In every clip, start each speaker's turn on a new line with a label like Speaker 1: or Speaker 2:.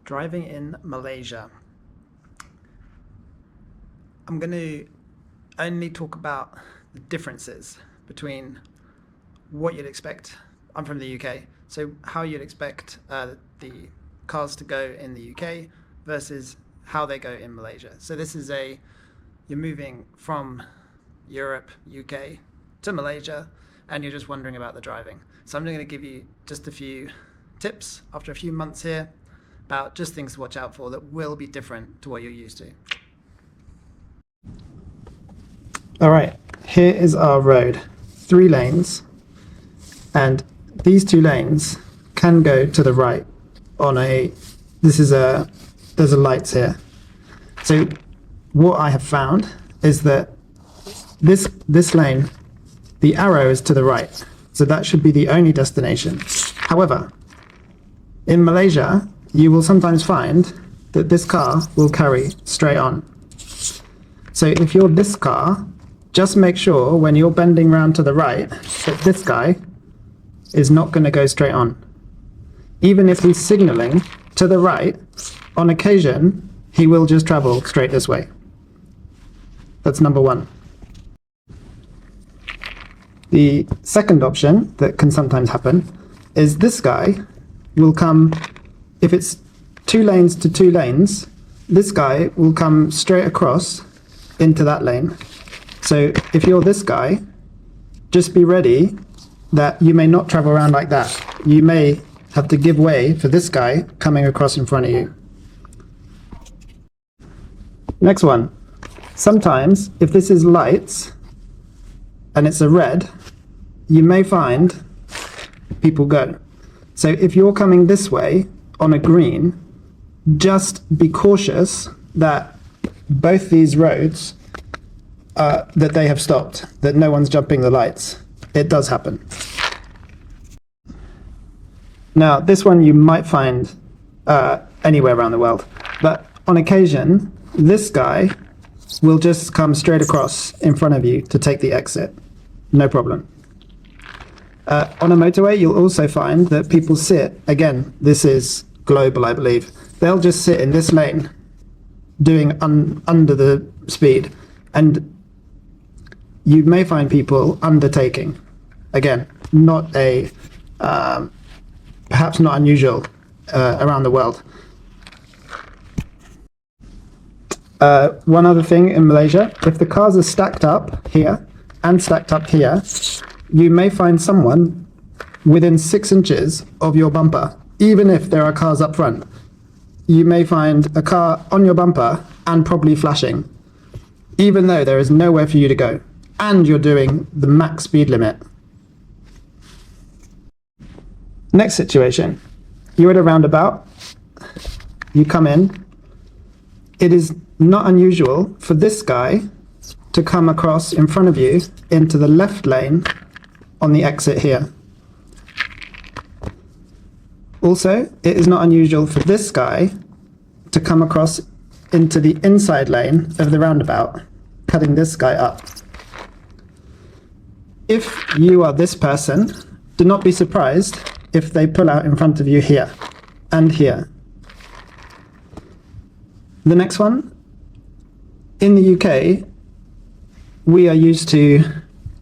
Speaker 1: driving in Malaysia. I'm going to only talk about the differences between what you'd expect. I'm from the UK, so how you'd expect the cars to go in the UK versus how they go in Malaysia. So this is you're moving from Europe, UK to Malaysia, and you're just wondering about the driving. So I'm going to give you just a few tips after a few months here about just things to watch out for that will be different to what you're used to. All right, here is our road, 3 lanes, and these 2 lanes can go to the right on there's a lights here. So what I have found is that this lane, the arrow is to the right, so that should be the only destination. However, in Malaysia, you will sometimes find that this car will carry straight on. So if you're this car, just make sure when you're bending round to the right that this guy is not going to go straight on. Even if he's signaling to the right, on occasion, he will just travel straight this way. That's number 1. The second option that can sometimes happen is this guy will come, if it's 2 lanes to 2 lanes, this guy will come straight across into that lane. So if you're this guy, just be ready that you may not travel around like that. You may have to give way for this guy coming across in front of you. Next one. Sometimes, if this is lights and it's a red, you may find people go. So if you're coming this way on a green, just be cautious that both these roads, that they have stopped, that no one's jumping the lights. It does happen. Now, this one you might find anywhere around the world, but on occasion, this guy will just come straight across in front of you to take the exit. No problem. On a motorway, you'll also find that people sit, again, this is global, I believe, they'll just sit in this lane doing under the speed, and you may find people undertaking. Again, not perhaps not unusual around the world. One other thing in Malaysia, if the cars are stacked up here and stacked up here, you may find someone within 6 inches of your bumper, even if there are cars up front. You may find a car on your bumper and probably flashing, even though there is nowhere for you to go, and you're doing the max speed limit. Next situation, you're at a roundabout, you come in. It is not unusual for this guy to come across in front of you into the left lane on the exit here. Also, it is not unusual for this guy to come across into the inside lane of the roundabout, cutting this guy up. If you are this person, do not be surprised if they pull out in front of you here and here. The next one, in the UK, we are used to,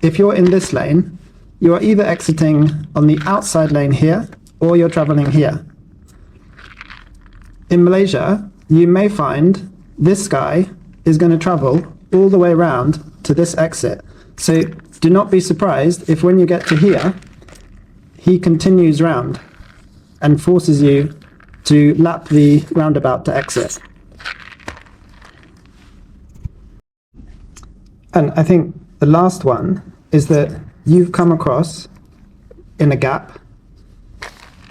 Speaker 1: if you're in this lane, you are either exiting on the outside lane here, or you're traveling here. In Malaysia, you may find this guy is going to travel all the way around to this exit. So do not be surprised if when you get to here, he continues round and forces you to lap the roundabout to exit. And I think the last one is that you've come across in a gap,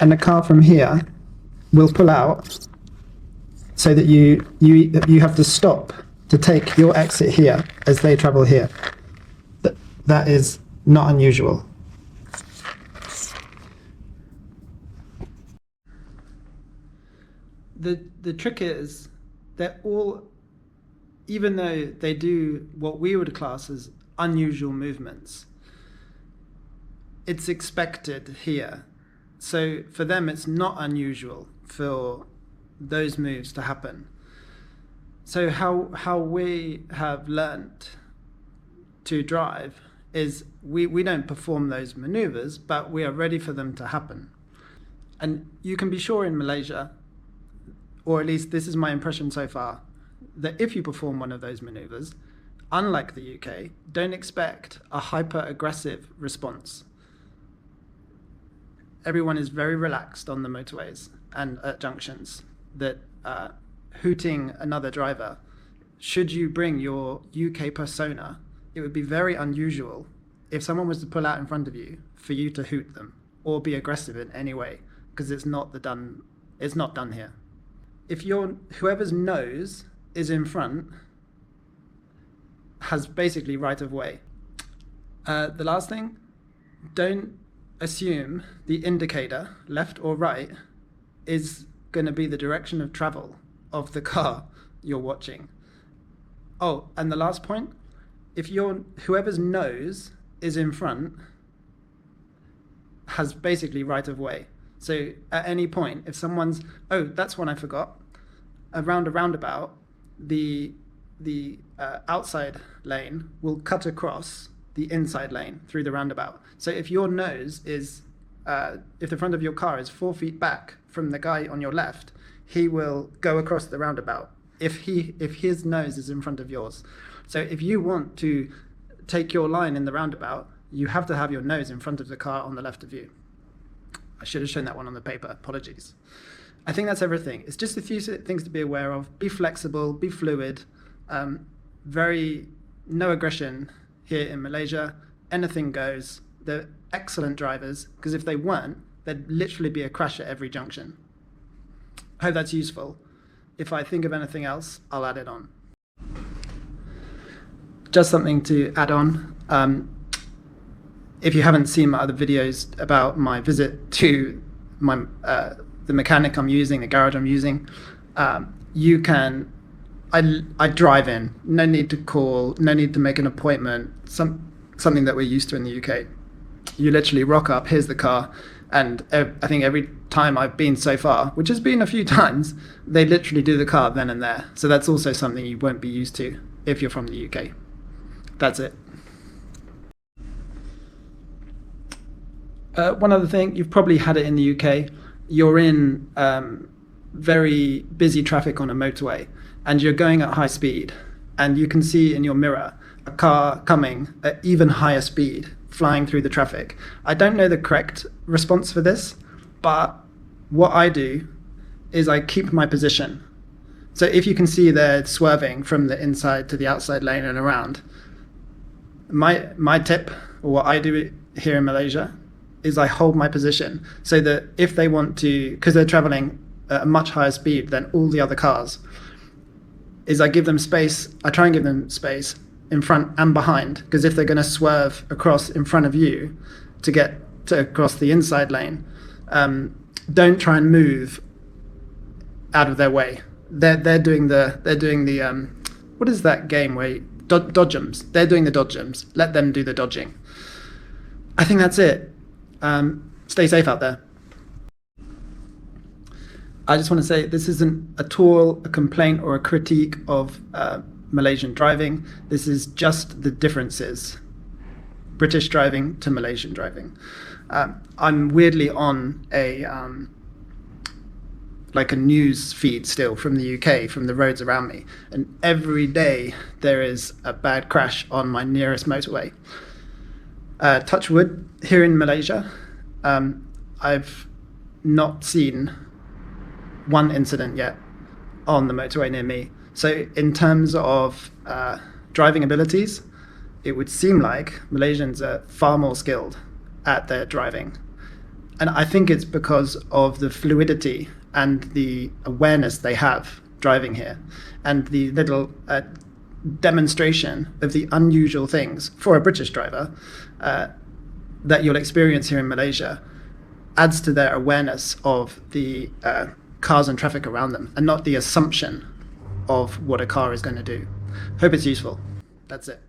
Speaker 1: and a car from here will pull out so that you have to stop to take your exit here as they travel here. That is not unusual. The trick is that even though they do what we would class as unusual movements, it's expected here. So for them, it's not unusual for those moves to happen. So how we have learnt to drive is we don't perform those maneuvers, but we are ready for them to happen. And you can be sure in Malaysia, or at least this is my impression so far, that if you perform one of those maneuvers, unlike the UK, don't expect a hyper-aggressive response. Everyone is very relaxed on the motorways and at junctions, that hooting another driver, should you bring your UK persona, it would be very unusual if someone was to pull out in front of you for you to hoot them or be aggressive in any way, because it's not done here. If whoever's nose is in front has basically right of way. The last thing, don't assume the indicator, left or right, is going to be the direction of travel of the car you're watching. Oh, and the last point, if whoever's nose is in front has basically right of way. So at any point, if someone's, oh, that's one I forgot, around a roundabout, the outside lane will cut across the inside lane through the roundabout. So if your nose is, if the front of your car is 4 feet back from the guy on your left, he will go across the roundabout if his nose is in front of yours. So if you want to take your line in the roundabout, you have to have your nose in front of the car on the left of you. I should have shown that one on the paper, apologies. I think that's everything. It's just a few things to be aware of. Be flexible, be fluid, no aggression here in Malaysia. Anything goes. They're excellent drivers, because if they weren't, there'd literally be a crash at every junction. I hope that's useful. If I think of anything else, I'll add it on. Just something to add on. If you haven't seen my other videos about my visit to the mechanic I'm using, the garage I'm using, you can, I drive in, no need to call, no need to make an appointment, something that we're used to in the UK. You literally rock up, here's the car, and I think every time I've been so far, which has been a few times, they literally do the car then and there. So that's also something you won't be used to if you're from the UK. That's it. One other thing, you've probably had it in the UK. You're in very busy traffic on a motorway, and you're going at high speed, and you can see in your mirror a car coming at even higher speed, flying through the traffic. I don't know the correct response for this, but what I do is I keep my position. So if you can see they're swerving from the inside to the outside lane and around, my tip, or what I do here in Malaysia, is I hold my position so that if they want to, because they're traveling at a much higher speed than all the other cars, is I give them space, I try and give them space in front and behind, because if they're going to swerve across in front of you to get across the inside lane, don't try and move out of their way. They're doing the what is that game where dodgems? They're doing the dodgems. Let them do the dodging. I think that's it. Stay safe out there. I just want to say this isn't at all a complaint or a critique of Malaysian driving. This is just the differences. British driving to Malaysian driving. I'm weirdly on like a news feed still from the UK, from the roads around me, and every day there is a bad crash on my nearest motorway. Touch wood, here in Malaysia, I've not seen one incident yet on the motorway near me. So in terms of driving abilities, it would seem like Malaysians are far more skilled at their driving. And I think it's because of the fluidity and the awareness they have driving here, and the little demonstration of the unusual things for a British driver that you'll experience here in Malaysia adds to their awareness of the cars and traffic around them, and not the assumption of what a car is going to do. Hope it's useful. That's it.